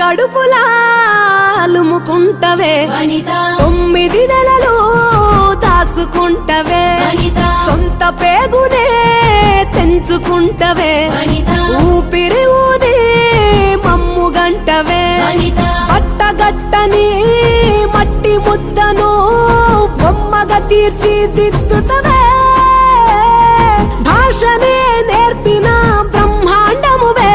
కడుపులా అలుముకుంటవే 9 నెలలు దాసుకుంటవే సొంత పేగునే తెంచుకుంటవే ఊపిరి ఊది మమ్ము గంటవే పట్టగట్టని మట్టి ముద్దను బొమ్మగా తీర్చిదిద్దుతవే భాషనే నేర్పిన బ్రహ్మాండమువే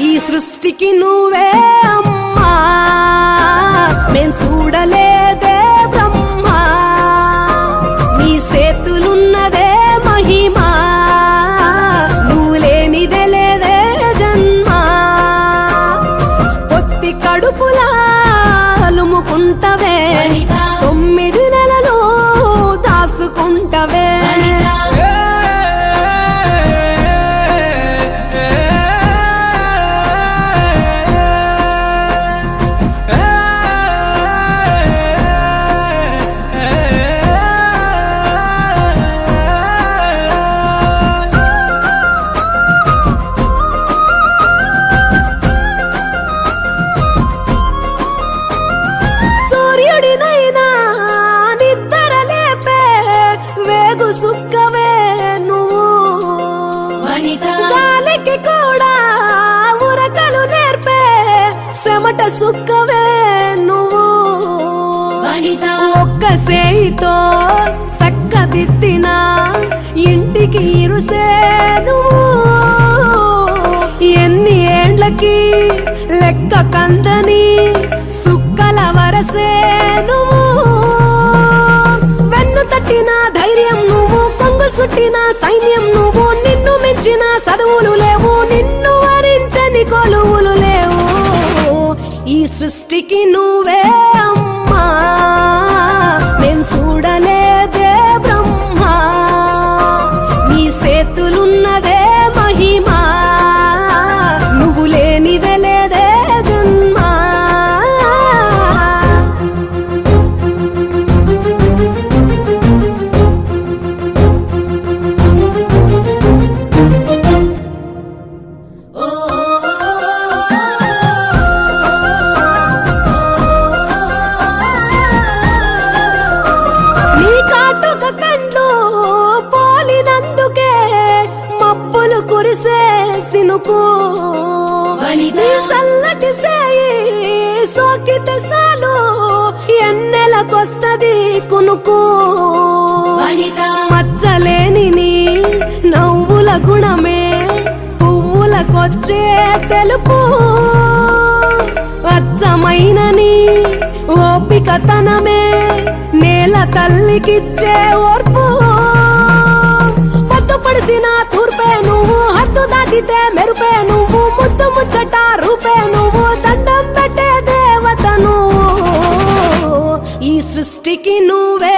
ఈ సృష్టికి నువ్వే అమ్మా మేం చూడలేదే బ్రహ్మ నీ సేతులున్నదే మహిమా నువ్వు లేనిదే లేదే జన్మ పొత్తి కడుపులా అలుముకుంటవే 9 నెలలు దాసుకుంటవే సూర్యుడినైనా నిద్ర లేపే వేగు సుక్కవే నువ్వు గాలికి కూడా ఉరకలు నేర్పే చెమట సుక్కవే నువ్వు ఒక్క సేయితో సక్కదిద్దిన ఇంటికి ఇరుసే నువ్వు ఎన్ని ఏండ్లకి లెక్క కందని సుక్కల వరసే నువ్వు వెన్ను తట్టిన ధైర్యం నువ్వు కొంగు సుట్టిన సైన్యం నువ్వు నిన్ను మించిన చదువులు లేవు నిన్ను వరించని కొలువులు లేవు ఈ సృష్టికి నువ్వే అమ్మా మేం చూడలేదే బ్రహ్మ నీ సేతులున్నదే మహిమా నువ్వు లేనిదే లేదే జన్మ నీ కాటుక కండ్లు పోలినందుకే మబ్బులు కురిసే సినుకు నీ సల్లటి సేయి సోకితే సాలు ఎన్నెలకొస్తది కునుకు మచ్చలేని నీ నవ్వుల గుణమే పువ్వులకొచ్చే తెలుపు అచ్చమైన నీ ఓపికతనమే నేల తల్లికిచ్చే ఓర్పు పొద్దు పడిసిన తూర్పే నువ్వు హద్దు దాటితే మెరుపే నువ్వు ముద్దు ముచ్చట రూపే నువ్వు దండం పెట్టే దేవత నువ్వు ఈ సృష్టికి నువ్వే